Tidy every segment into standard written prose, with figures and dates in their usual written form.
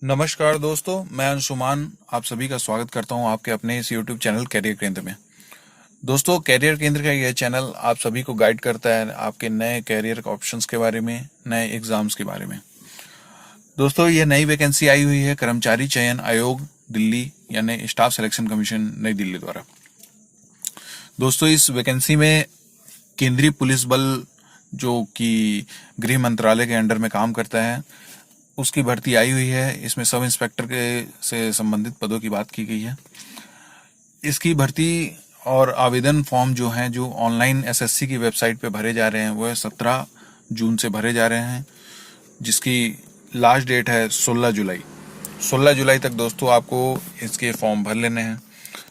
नमस्कार दोस्तों, मैं अंशुमान आप सभी का स्वागत करता हूं आपके अपने इस YouTube चैनल कैरियर केंद्र में। दोस्तों, कैरियर केंद्र का यह चैनल आप सभी को गाइड करता है आपके नए कैरियर ऑप्शंस के बारे में, नए एग्जाम्स के बारे में। दोस्तों, यह नई वैकेंसी आई हुई है कर्मचारी चयन आयोग दिल्ली यानी स्टाफ सिलेक्शन कमीशन नई दिल्ली द्वारा। दोस्तों, इस वैकेंसी में केंद्रीय पुलिस बल जो कि गृह मंत्रालय के अंडर में काम करता है उसकी भर्ती आई हुई है। इसमें सब इंस्पेक्टर के से संबंधित पदों की बात की गई है। इसकी भर्ती और आवेदन फॉर्म जो हैं जो ऑनलाइन एसएससी की वेबसाइट पे भरे जा रहे हैं वह 17 जून से भरे जा रहे हैं, जिसकी लास्ट डेट है 16 जुलाई। 16 जुलाई तक दोस्तों आपको इसके फॉर्म भर लेने हैं।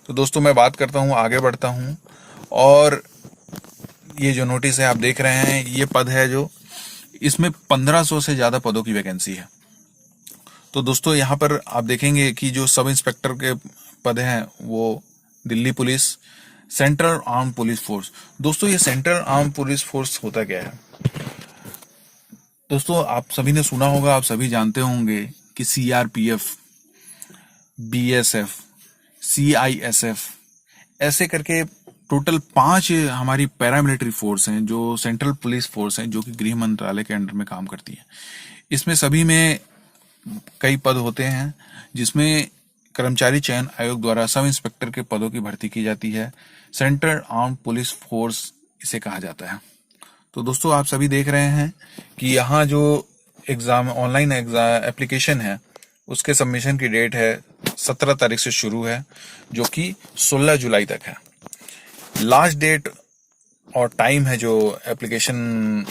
तो दोस्तों, मैं बात करता हूँ, आगे बढ़ता हूँ। और ये जो नोटिस है आप देख रहे हैं, ये पद है जो इसमें 1500 से ज़्यादा पदों की वैकेंसी है। तो दोस्तों, यहाँ पर आप देखेंगे कि जो सब इंस्पेक्टर के पद हैं वो Delhi police, central arm police force. दोस्तों, ये सेंट्रल आर्म पुलिस फोर्स होता क्या है? दोस्तों, आप सभी ने सुना होगा, आप सभी जानते होंगे कि सीआरपीएफ, बीएसएफ, सीआईएसएफ ऐसे करके टोटल 5 हमारी पैरामिलिट्री फोर्स हैं जो सेंट्रल पुलिस फोर्स हैं जो कि गृह मंत्रालय के अंडर में काम करती है। इसमें सभी में कई पद होते हैं जिसमें कर्मचारी चयन आयोग द्वारा सब इंस्पेक्टर के पदों की भर्ती की जाती है। सेंट्रल आर्म पुलिस फोर्स इसे कहा जाता है। तो दोस्तों, आप सभी देख रहे हैं कि यहाँ जो एग्जाम ऑनलाइन एग्जाम एप्लीकेशन है उसके सबमिशन की डेट है 17 तारीख से शुरू है, जो कि 16 जुलाई तक है। लास्ट डेट और टाइम है जो एप्लीकेशन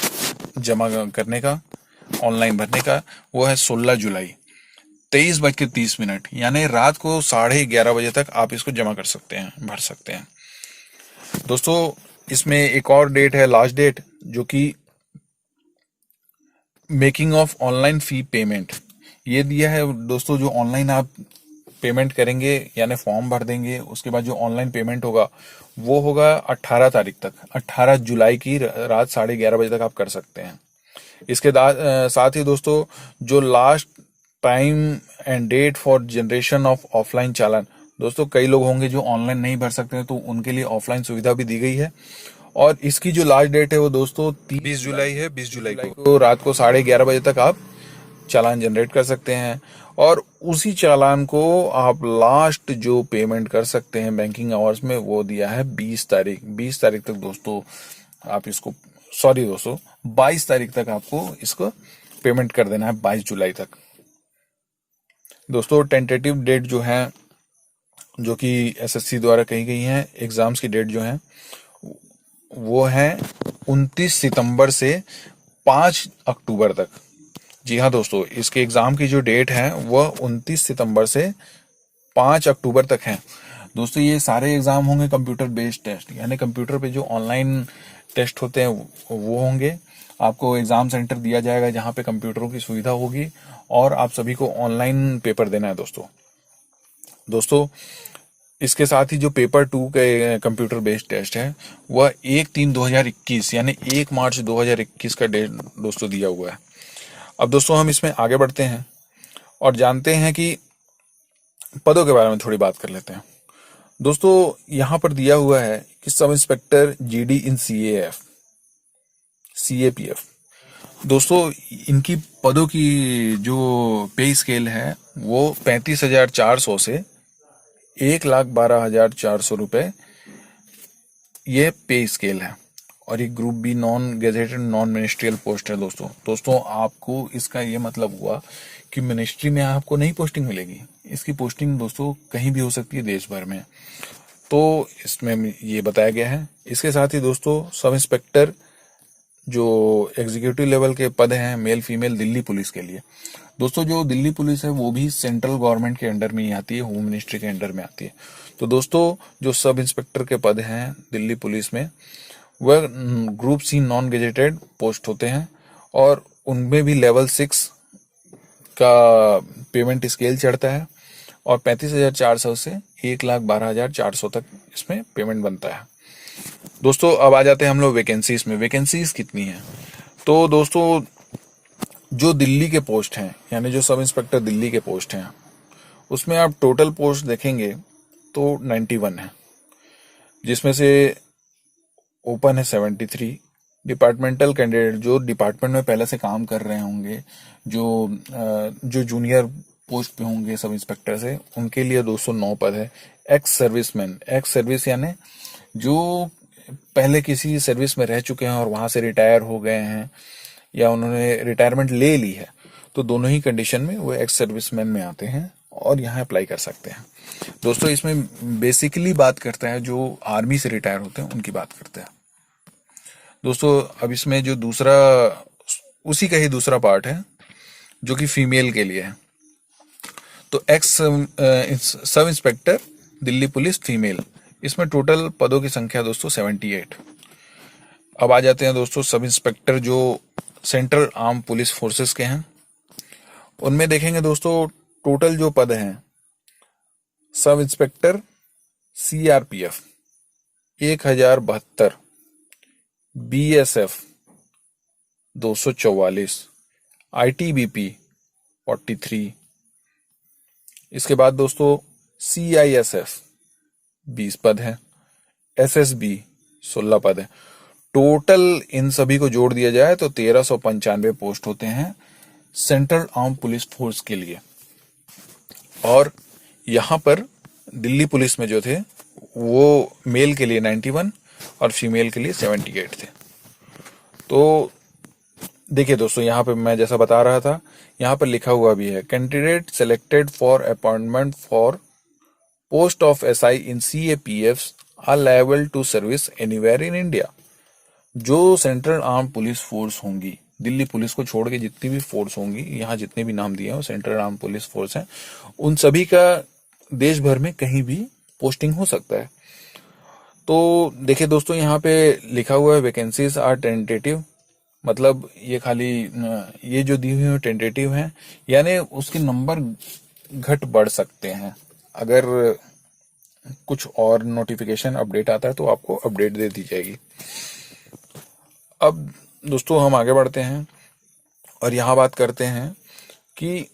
जमा करने का, ऑनलाइन भरने का, वो है 16 जुलाई 23:30, यानी रात को 11:30 बजे तक आप इसको जमा कर सकते हैं, भर सकते हैं। दोस्तों, इसमें एक और डेट है, लास्ट डेट, जो कि making of online fee payment ये दिया है। दोस्तों, जो ऑनलाइन आप पेमेंट करेंगे यानी फॉर्म भर देंगे, उसके बाद जो ऑनलाइन पेमेंट होगा वो होगा 18 तारीख तक, 18 जुलाई की रात 11:30 बजे तक आप कर सकते हैं। इसके साथ ही दोस्तों, जो last time end date for generation of offline चालान, दोस्तों कई लोग होंगे जो ऑनलाइन नहीं भर सकते हैं तो उनके लिए ऑफलाइन सुविधा भी दी गई है। और इसकी जो लास्ट डेट है वो दोस्तों 20 जुलाई है। 20 जुलाई को तो रात को 11:30 बजे तक आप चालान जनरेट कर सकते हैं। और उसी चालान को आप लास्ट जो पेमेंट कर सकते हैं बैंकिंग आवर्स में वो दिया है 20 तारीख। 20 तारीख तक दोस्तों आप इसको, सॉरी दोस्तों, 22 तारीख तक आपको इसको पेमेंट कर देना है, 22 जुलाई तक। दोस्तों, टेंटेटिव डेट जो है जो कि एसएससी द्वारा कही गई है, एग्जाम्स की डेट जो है वो है 29 सितंबर से 5 अक्टूबर तक। जी हाँ दोस्तों, इसके एग्जाम की जो डेट है वह 29 सितंबर से 5 अक्टूबर तक है। दोस्तों, ये सारे एग्जाम होंगे कंप्यूटर बेस्ड टेस्ट, यानी कंप्यूटर पे जो ऑनलाइन टेस्ट होते हैं वो होंगे। आपको एग्जाम सेंटर दिया जाएगा जहाँ पे कंप्यूटरों की सुविधा होगी और आप सभी को ऑनलाइन पेपर देना है। दोस्तों, इसके साथ ही जो पेपर 2 के कंप्यूटर बेस्ड टेस्ट है वह 1/3/2021 यानी 1 मार्च 2021 का डेट दोस्तों दिया हुआ है। अब दोस्तों, हम इसमें आगे बढ़ते हैं और जानते हैं कि पदों के बारे में थोड़ी बात कर लेते हैं। दोस्तों, यहाँ पर दिया हुआ है कि सब इंस्पेक्टर जीडी इन सीएपीएफ। दोस्तों, इनकी पदों की जो पे स्केल है वो 35,400 से 1,12,400 रुपये ये पे स्केल है। और ये group B non gazetted non ministerial post है। दोस्तों आपको इसका ये मतलब हुआ कि मिनिस्ट्री में आपको नहीं पोस्टिंग मिलेगी, इसकी पोस्टिंग दोस्तों कहीं भी हो सकती है देश भर में। तो इसमें ये बताया गया है। इसके साथ ही दोस्तों, सब इंस्पेक्टर जो एग्जीक्यूटिव लेवल के पद हैं मेल फीमेल दिल्ली पुलिस के लिए। दोस्तों, जो दिल्ली पुलिस है वो भी सेंट्रल गवर्नमेंट के अंडर में ही आती है, होम मिनिस्ट्री के अंडर में आती है। तो दोस्तों, जो सब इंस्पेक्टर के पद हैं दिल्ली पुलिस में वह group C non gazetted post होते हैं और उनमें भी लेवल 6 का पेमेंट स्केल चढ़ता है और 35,400 से 1,12,400 तक इसमें पेमेंट बनता है। दोस्तों, अब आ जाते हैं हम लोग वैकेंसीज में। वैकेंसीज कितनी है? तो दोस्तों, जो दिल्ली के पोस्ट हैं, यानी जो सब इंस्पेक्टर दिल्ली के पोस्ट हैं, उसमें आप टोटल पोस्ट देखेंगे तो 91 है, जिसमें से ओपन है 73। डिपार्टमेंटल कैंडिडेट जो डिपार्टमेंट में पहले से काम कर रहे होंगे, जो जूनियर पोस्ट पे होंगे सब इंस्पेक्टर से, उनके लिए 209 पद है। एक्स सर्विसमैन, एक्स सर्विस यानी जो पहले किसी सर्विस में रह चुके हैं और वहां से रिटायर हो गए हैं या उन्होंने रिटायरमेंट ले ली है, तो दोनों ही कंडीशन में वो एक्स सर्विसमैन में आते हैं और यहाँ अप्लाई कर सकते हैं। दोस्तों इसमें बेसिकली बात करता है जो आर्मी से रिटायर होते हैं उनकी बात करते हैं। दोस्तों अब इसमें जो दूसरा, उसी का ही दूसरा पार्ट है जो कि फीमेल के लिए है। तो x sub inspector Delhi police female, इसमें टोटल पदों की संख्या दोस्तों 78। अब आ जाते हैं दोस्तों सब इंस्पेक्टर जो सेंट्रल आर्म पुलिस फोर्सेस के हैं। उनमें देखेंगे दोस्तों टोटल जो पद हैं, sub inspector CRPF 1072, BSF 244, ITBP 43। इसके बाद दोस्तों सीआईएसएफ 20 पद है, एसएसबी 16 पद है। टोटल इन सभी को जोड़ दिया जाए तो 1395 पोस्ट होते हैं सेंट्रल आर्म पुलिस फोर्स के लिए। और यहाँ पर दिल्ली पुलिस में जो थे वो मेल के लिए 91 और फीमेल के लिए 78 थे। तो देखिए दोस्तों, यहाँ पे मैं जैसा बता रहा था, यहाँ पर लिखा हुआ भी है, candidate selected for appointment for post of SI in CAPFs are liable to service anywhere in India. जो सेंट्रल आर्म पुलिस फोर्स होंगी, दिल्ली पुलिस को छोड़ के जितनी भी फोर्स होंगी, यहाँ जितने भी नाम दिए हैं वो सेंट्रल आर्म पुलिस फोर्स हैं, उन सभी का देश भर में कहीं भी पोस्टिंग हो सकता है। तो देखिए दोस्तों, यहाँ पे लिखा हुआ है वैकेंसीज आर टेंटेटिव, मतलब ये खाली ये जो दी हुई है टेंटेटिव है, यानी उसके नंबर घट बढ़ सकते हैं। अगर कुछ और नोटिफिकेशन अपडेट आता है तो आपको अपडेट दे दी जाएगी। अब दोस्तों हम आगे बढ़ते हैं और यहाँ बात करते हैं कि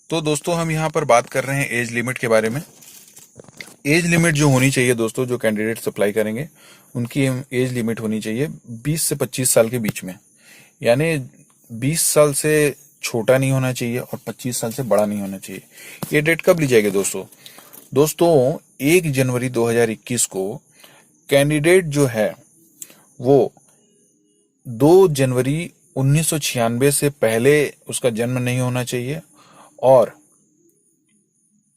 तो दोस्तों हम यहाँ पर बात कर रहे हैं एज लिमिट के बारे में। एज लिमिट जो होनी चाहिए दोस्तों, जो कैंडिडेट्स अप्लाई करेंगे उनकी एज लिमिट होनी चाहिए 20 से 25 साल के बीच में, यानी 20 साल से छोटा नहीं होना चाहिए और 25 साल से बड़ा नहीं होना चाहिए। ये डेट कब ली जाएगी दोस्तों? 1 जनवरी 2021 को कैंडिडेट जो है वो 2 जनवरी 1996 से पहले उसका जन्म नहीं होना चाहिए, और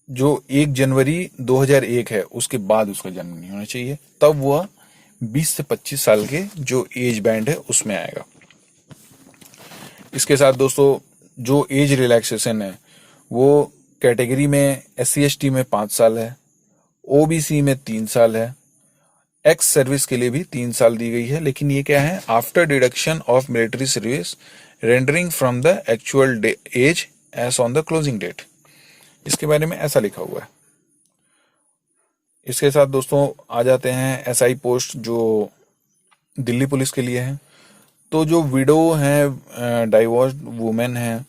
जो 1 जनवरी 2001 है उसके बाद उसका जन्म नहीं होना चाहिए, तब वह 20 से 25 साल के जो एज बैंड है उसमें आएगा। इसके साथ दोस्तों जो एज रिलैक्सेशन है वो कैटेगरी में SC/ST में 5 साल है, OBC में 3 साल है, एक्स सर्विस के लिए भी 3 साल दी गई है, लेकिन ये क्या है, after deduction of military service rendering from the actual age age on the closing date. इसके बारे में ऐसा लिखा हुआ है। इसके साथ दोस्तों आ जाते हैं SI पोस्ट जो दिल्ली पुलिस के लिए है। तो जो विडो हैं, डाइवोर्स्ड वुमेन हैं,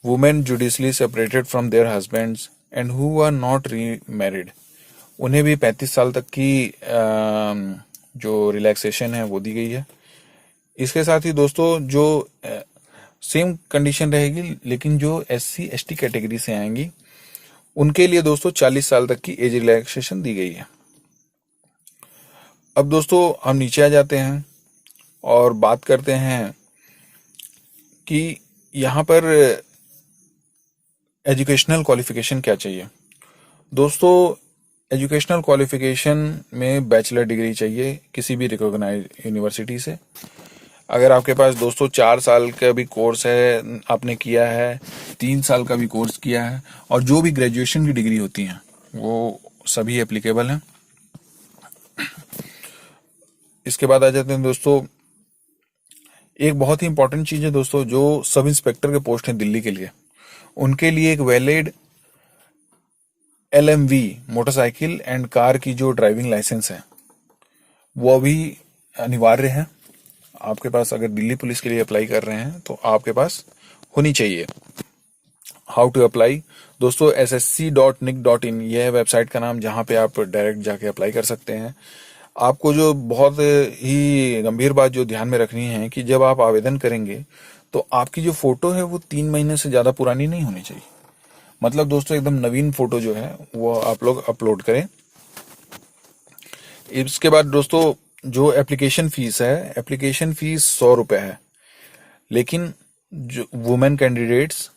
women judicially separated from their husbands and who are not remarried, उन्हें भी 35 साल तक की जो रिलैक्सेशन है वो दी गई है। इसके साथ ही दोस्तों जो सेम कंडीशन रहेगी, लेकिन जो SC/ST कैटेगरी से आएंगी उनके लिए दोस्तों 40 साल तक की एज रिलैक्सेशन दी गई है। अब दोस्तों हम नीचे आ जाते हैं और बात करते हैं कि यहाँ पर एजुकेशनल क्वालिफिकेशन क्या चाहिए। दोस्तों एजुकेशनल क्वालिफिकेशन में बैचलर डिग्री चाहिए किसी भी रिकॉग्नाइज यूनिवर्सिटी से। अगर आपके पास दोस्तों 4 साल का भी कोर्स है आपने किया है, 3 साल का भी कोर्स किया है, और जो भी ग्रेजुएशन की डिग्री होती हैं वो सभी एप्लीकेबल हैं। इसके बाद आ जाते हैं दोस्तों, एक बहुत ही इंपॉर्टेंट चीज है दोस्तों, जो सब इंस्पेक्टर के पोस्ट हैं दिल्ली के लिए, उनके लिए एक valid LMV motorcycle and car की जो ड्राइविंग लाइसेंस है वो भी अनिवार्य है। आपके पास अगर दिल्ली पुलिस के लिए अप्लाई कर रहे हैं तो आपके पास होनी चाहिए। हाउ टू अप्लाई दोस्तों, ssc.nic.in यह है वेबसाइट का नाम, जहां पे आप डायरेक्ट जाके अप्लाई कर सकते हैं। आपको जो बहुत ही गंभीर बात जो ध्यान में रखनी है कि जब आप आवेदन करेंगे तो आपकी जो फोटो है वो 3 महीने से ज्यादा पुरानी नहीं होनी चाहिए। मतलब दोस्तों एकदम नवीन फोटो जो है वो आप लोग अपलोड करें। इसके बाद दोस्तों जो एप्लीकेशन फीस है, एप्लीकेशन फीस 100 रुपये है। लेकिन जो वुमेन कैंडिडेट्स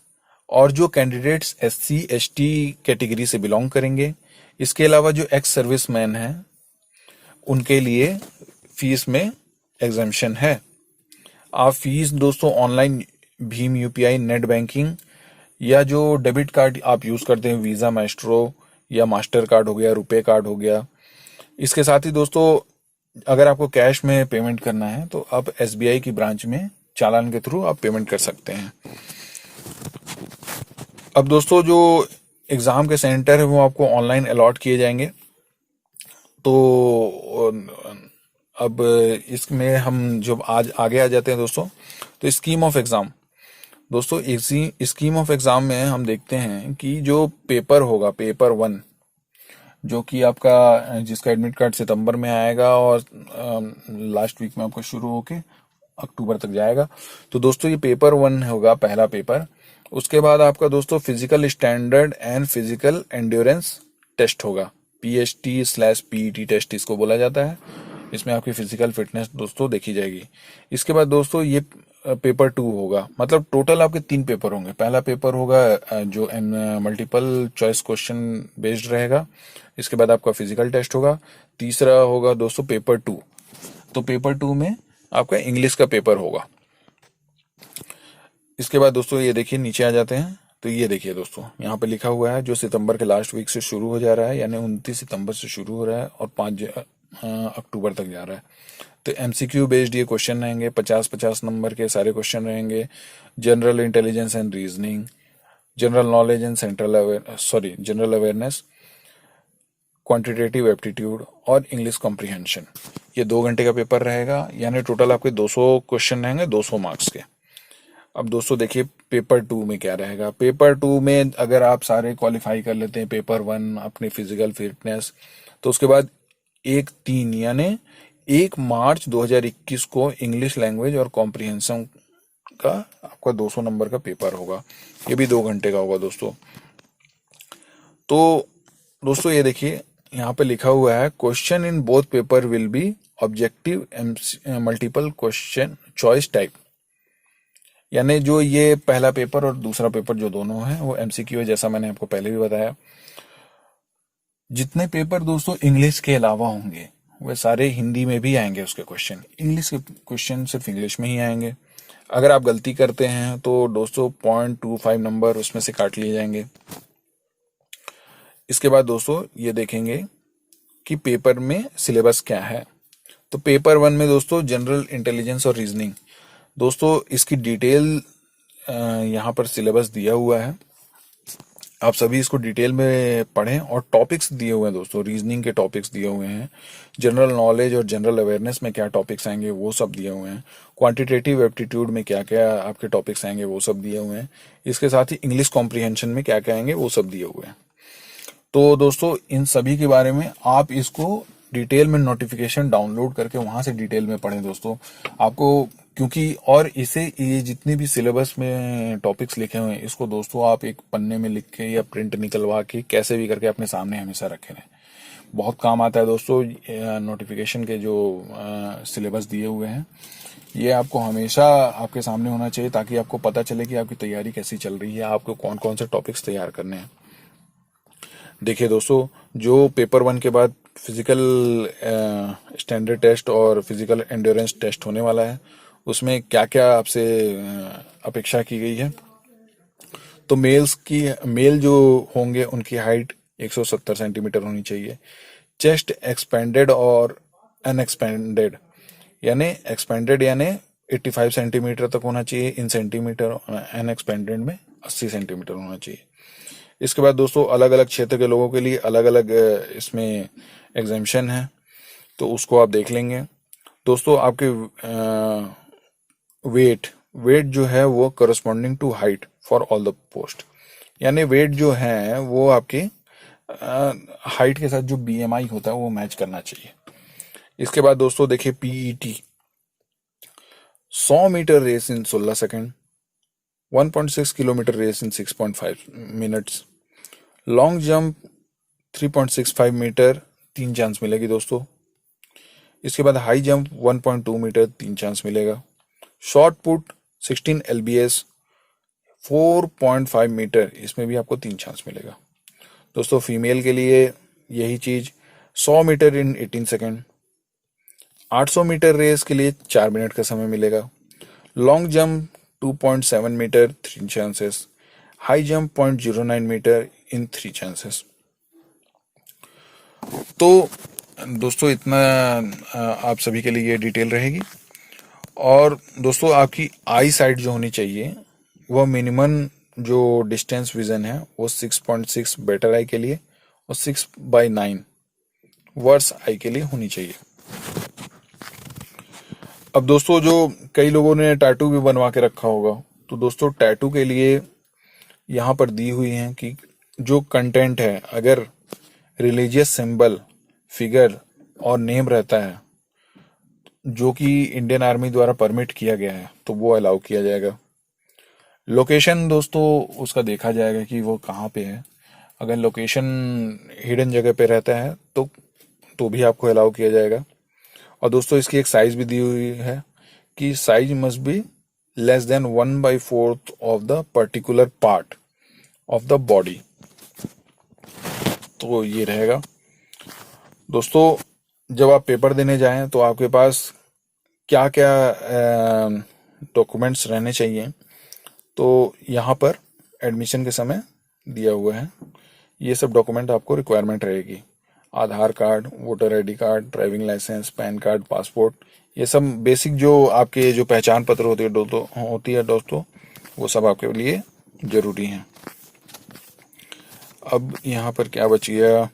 और जो कैंडिडेट्स SC ST कैटेगरी से बिलोंग करेंगे, इसके अलावा जो एक्स सर्विस मैन हैं उनके लिए फीस में एग्जाम्शन है। आप फीस दोस्तों online Bhim UPI net banking या जो डेबिट कार्ड आप यूज करते हैं, वीजा, माइस्ट्रो या मास्टर कार्ड हो गया, रुपे कार्ड हो गया। इसके साथ ही दोस्तों अगर आपको कैश में पेमेंट करना है तो आप SBI की ब्रांच में चालान के थ्रू आप पेमेंट कर सकते हैं। अब दोस्तों जो एग्जाम के सेंटर है वो आपको ऑनलाइन अलॉट किए जाएंगे। तो अब इसमें हम जब आज आगे आ जाते हैं दोस्तों, तो स्कीम ऑफ एग्जाम दोस्तों, इसी स्कीम ऑफ एग्जाम में हम देखते हैं कि जो पेपर होगा, पेपर 1, जो कि आपका जिसका एडमिट कार्ड सितंबर में आएगा और लास्ट वीक में आपका शुरू होके अक्टूबर तक जाएगा। तो दोस्तों ये पेपर 1 होगा, पहला पेपर। उसके बाद आपका दोस्तों physical standard and physical endurance test होगा, PST/PET टेस्ट इसको बोला जाता है। इसमें आपकी फिजिकल फिटनेस दोस्तों देखी जाएगी। इसके बाद दोस्तों ये पेपर 2 होगा। मतलब टोटल आपके 3 पेपर होंगे। पहला पेपर होगा जो मल्टीपल चॉइस क्वेश्चन बेस्ड रहेगा। इसके बाद आपका फिजिकल टेस्ट होगा। तीसरा होगा दोस्तों पेपर 2। तो पेपर 2 में आपका इंग्लिश का पेपर होगा। इसके बाद दोस्तों ये देखिए नीचे आ जाते हैं, तो ये देखिए दोस्तों यहाँ पे लिखा हुआ है जो सितंबर के लास्ट वीक से शुरू हो जा रहा है, यानी 29 सितंबर से शुरू हो रहा है और 5 अक्टूबर तक जा रहा है। तो MCQ बेस्ड ये क्वेश्चन रहेंगे, 50-50 नंबर के सारे क्वेश्चन रहेंगे। General intelligence and reasoning, general knowledge and general awareness, quantitative aptitude और इंग्लिश कॉम्प्रिहेंशन। ये 2 घंटे का पेपर रहेगा, यानी टोटल आपके 200 क्वेश्चन रहेंगे, 200 मार्क्स के। अब दोस्तों देखिए पेपर 2 में क्या रहेगा। पेपर 2 में अगर आप सारे क्वालिफाई कर लेते हैं, पेपर 1 अपनी फिजिकल फिटनेस, तो उसके बाद 1/3 यानी 1 मार्च 2021 को इंग्लिश लैंग्वेज और कॉम्प्रिहेंशन का आपका 200 नंबर का पेपर होगा। ये भी 2 घंटे का होगा दोस्तों। तो दोस्तों ये देखिए यहाँ पे लिखा हुआ है question in both paper will be objective multiple question choice type. यानी जो ये पहला पेपर और दूसरा पेपर जो दोनों है वो MCQ है, जैसा मैंने आपको पहले भी बताया। जितने पेपर दोस्तों इंग्लिश के अलावा होंगे वे सारे हिंदी में भी आएंगे उसके क्वेश्चन। इंग्लिश के क्वेश्चन सिर्फ इंग्लिश में ही आएंगे। अगर आप गलती करते हैं तो दोस्तों 0.25 नंबर उसमें से काट लिए जाएंगे। इसके बाद दोस्तों ये देखेंगे कि पेपर में सिलेबस क्या है। तो पेपर 1 में दोस्तों जनरल इंटेलिजेंस और रीजनिंग, दोस्तों इसकी डिटेल यहाँ पर सिलेबस दिया हुआ है। आप सभी इसको डिटेल में पढ़ें और टॉपिक्स दिए हुए हैं दोस्तों। रीजनिंग के टॉपिक्स दिए हुए हैं, जनरल नॉलेज और जनरल अवेयरनेस में क्या टॉपिक्स आएंगे वो सब दिए हुए हैं, क्वांटिटेटिव एप्टीट्यूड में क्या क्या आपके टॉपिक्स आएंगे वो सब दिए हुए हैं। इसके साथ ही इंग्लिश कॉम्प्रिहेंशन में क्या क्या आएंगे वो सब दिए हुए हैं। तो दोस्तों इन सभी के बारे में आप इसको डिटेल में नोटिफिकेशन डाउनलोड करके वहां से डिटेल में पढ़ें दोस्तों। आपको क्योंकि और इसे ये जितने भी सिलेबस में टॉपिक्स लिखे हुए हैं इसको दोस्तों आप एक पन्ने में लिख के या प्रिंट निकलवा के कैसे भी करके अपने सामने हमेशा रखे रहें। बहुत काम आता है दोस्तों। नोटिफिकेशन के जो सिलेबस दिए हुए हैं ये आपको हमेशा आपके सामने होना चाहिए, ताकि आपको पता चले कि आपकी तैयारी कैसी चल रही है, आपको कौन कौन से टॉपिक्स तैयार करने हैं। देखिए दोस्तों जो पेपर 1 के बाद फिजिकल स्टैंडर्ड टेस्ट और फिजिकल एंड्योरेंस टेस्ट होने वाला है, उसमें क्या क्या आपसे अपेक्षा की गई है। तो मेल जो होंगे उनकी हाइट 170 सेंटीमीटर होनी चाहिए। चेस्ट एक्सपेंडेड और अनएक्सपेंडेड, यानी एक्सपेंडेड यानी 85 सेंटीमीटर तक होना चाहिए इन सेंटीमीटर, अनएक्सपेंडेड में 80 सेंटीमीटर होना चाहिए। इसके बाद दोस्तों अलग अलग क्षेत्र के लोगों के लिए अलग अलग इसमें एग्जाम्शन है, तो उसको आप देख लेंगे। दोस्तों आपके वेट वेट जो है वो corresponding to height for all the post, यानी वेट जो है वो आपके हाइट के साथ जो बीएमआई होता है वो मैच करना चाहिए। इसके बाद दोस्तों देखिए PET, 100 metre race in 16 second, 1.6 kilometre race in 6.5 minutes, long jump 3.65 metre 3 chance मिलेगी दोस्तों। इसके बाद हाई जंप 1.2 मीटर 3 चांस मिलेगा। शॉर्ट पुट 16 एलबीएस 4.5 मीटर, इसमें भी आपको 3 चांस मिलेगा दोस्तों। फीमेल के लिए यही चीज, 100 metre in 18 second, 800 metre race के लिए 4 मिनट का समय मिलेगा। Long jump 2.7 metre 3 chances, high jump 0.09 metre in 3 chances. तो दोस्तों इतना आप सभी के लिए ये डिटेल रहेगी। और दोस्तों आपकी आई साइट जो होनी चाहिए वह मिनिमम जो डिस्टेंस विजन है वो 6.6 बेटर आई के लिए और 6/9 वर्स आई के लिए होनी चाहिए। अब दोस्तों जो कई लोगों ने टैटू भी बनवा के रखा होगा, तो दोस्तों टैटू के लिए यहाँ पर दी हुई है कि जो कंटेंट है, अगर रिलीजियस सिंबल, फिगर और नेम रहता है जो कि इंडियन आर्मी द्वारा परमिट किया गया है, तो वो अलाउ किया जाएगा। लोकेशन दोस्तों उसका देखा जाएगा कि वो कहाँ पे है। अगर लोकेशन हिडन जगह पे रहता है तो भी आपको अलाउ किया जाएगा। और दोस्तों इसकी एक साइज भी दी हुई है कि size must be less than 1/4 of the particular part of the body, तो ये रहेगा। दोस्तों जब आप पेपर देने जाएं तो आपके पास क्या क्या डॉक्यूमेंट्स रहने चाहिए, तो यहाँ पर एडमिशन के समय दिया हुआ है। ये सब डॉक्यूमेंट आपको रिक्वायरमेंट रहेगी। Aadhaar card, voter ID card, driving licence, PAN card, passport, ये सब बेसिक जो आपके जो पहचान पत्र होती है दोस्तों, वो सब आपके लिए जरूरी है। अब यहाँ पर क्या बच गया?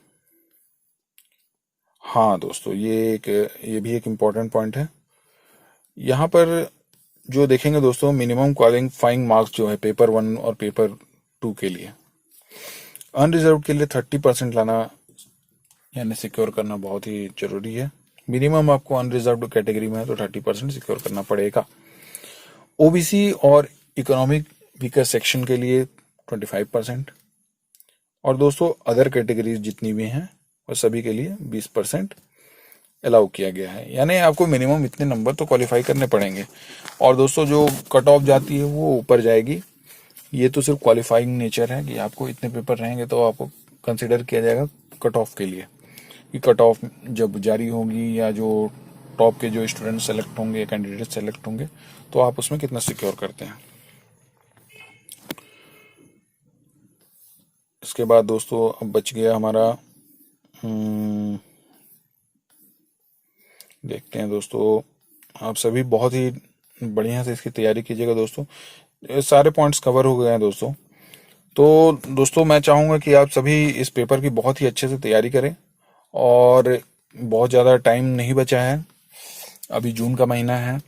हाँ दोस्तों ये भी एक इम्पोर्टेंट पॉइंट है। यहाँ पर जो देखेंगे दोस्तों, मिनिमम क्वालिफाइंग मार्क्स जो है पेपर 1 और पेपर 2 के लिए, अनरिजर्व के लिए 30% लाना यानी सिक्योर करना बहुत ही जरूरी है। मिनिमम आपको अनरिजर्व कैटेगरी में है तो 30% सिक्योर करना पड़ेगा। ओबीसी और इकोनॉमिक वीकर सेक्शन के लिए 25%, और दोस्तों अदर कैटेगरीज जितनी भी हैं और सभी के लिए 20% अलाउ किया गया है। यानी आपको मिनिमम इतने नंबर तो क्वालिफाई करने पड़ेंगे। और दोस्तों जो कट ऑफ जाती है वो ऊपर जाएगी। ये तो सिर्फ क्वालिफाइंग नेचर है कि आपको इतने पेपर रहेंगे तो आपको कंसिडर किया जाएगा कट ऑफ के लिए, कि कट ऑफ जब जारी होगी या जो टॉप के जो स्टूडेंट सेलेक्ट होंगे, कैंडिडेट सेलेक्ट होंगे, तो आप उसमें कितना सिक्योर करते हैं। इसके बाद दोस्तों अब बच गया हमारा, देखते हैं दोस्तों, आप सभी बहुत ही बढ़िया से इसकी तैयारी कीजिएगा दोस्तों। सारे पॉइंट्स कवर हो गए हैं दोस्तों। तो दोस्तों मैं चाहूँगा कि आप सभी इस पेपर की बहुत ही अच्छे से तैयारी करें, और बहुत ज़्यादा टाइम नहीं बचा है, अभी जून का महीना है,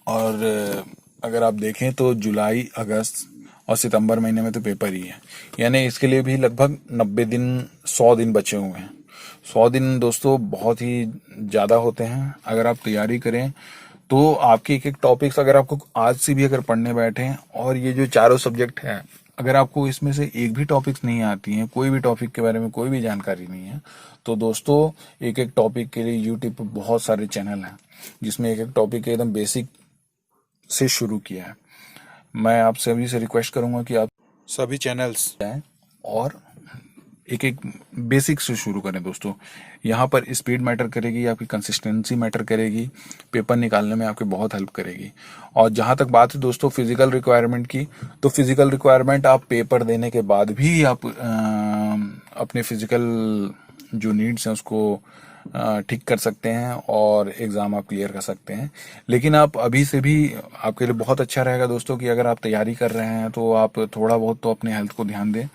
और अगर आप देखें तो जुलाई, अगस्त और सितंबर महीने में तो पेपर ही है, यानी इसके लिए भी लगभग 90 दिन, 100 दिन बचे हुए हैं। 100 दिन दोस्तों बहुत ही ज़्यादा होते हैं। अगर आप तैयारी करें तो आपके एक एक टॉपिक्स अगर आपको आज से भी अगर पढ़ने बैठे, और ये जो चारों सब्जेक्ट हैं, अगर आपको इसमें से एक भी टॉपिक्स नहीं आती हैं, कोई भी टॉपिक के बारे में कोई भी जानकारी नहीं है, तो दोस्तों एक एक टॉपिक के लिए यूट्यूब पर बहुत सारे चैनल हैं जिसमें एक एक टॉपिक एकदम बेसिक से शुरू किया है। मैं आप सभी से रिक्वेस्ट करूंगा कि आप सभी चैनल्स जाएं और एक एक बेसिक से शुरू करें दोस्तों। यहाँ पर स्पीड मैटर करेगी, आपकी कंसिस्टेंसी मैटर करेगी, पेपर निकालने में आपकी बहुत हेल्प करेगी। और जहाँ तक बात है दोस्तों फिजिकल रिक्वायरमेंट की, तो फिजिकल रिक्वायरमेंट आप पेपर देने के बाद भी आप अपने फिजिकल जो नीड्स हैं उसको ठीक कर सकते हैं और एग्ज़ाम आप क्लियर कर सकते हैं। लेकिन आप अभी से भी, आपके लिए बहुत अच्छा रहेगा दोस्तों कि अगर आप तैयारी कर रहे हैं तो आप थोड़ा बहुत तो अपने हेल्थ को ध्यान दें।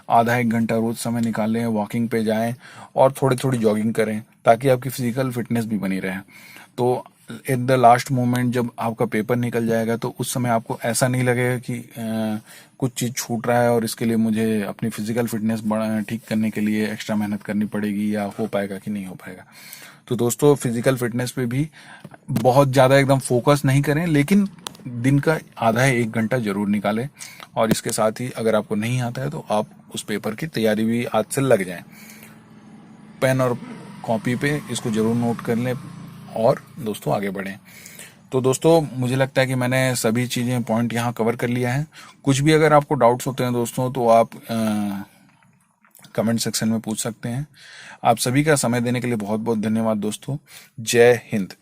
आधा एक घंटा रोज समय निकालें, वॉकिंग पे जाएं और थोड़ी थोड़ी जॉगिंग करें, ताकि आपकी फिजिकल फिटनेस भी बनी रहे। तो एट द लास्ट मोमेंट जब आपका पेपर निकल जाएगा तो उस समय आपको ऐसा नहीं लगेगा कि कुछ चीज़ छूट रहा है और इसके लिए मुझे अपनी फिजिकल फिटनेस ठीक करने के लिए एक्स्ट्रा मेहनत करनी पड़ेगी, या हो पाएगा कि नहीं हो पाएगा। तो दोस्तों, फिजिकल फिटनेस पे भी बहुत ज़्यादा एकदम फोकस नहीं करें, लेकिन दिन का आधा एक घंटा जरूर निकालें। और इसके साथ ही अगर आपको नहीं आता है तो आप उस पेपर की तैयारी भी आज से लग जाएं। पेन और कॉपी पे इसको जरूर नोट कर लें और दोस्तों आगे बढ़ें। तो दोस्तों, मुझे लगता है कि मैंने सभी चीज़ें पॉइंट यहाँ कवर कर लिया है। कुछ भी अगर आपको डाउट्स होते हैं दोस्तों तो आप कमेंट सेक्शन में पूछ सकते हैं। आप सभी का समय देने के लिए बहुत बहुत धन्यवाद दोस्तों। जय हिंद।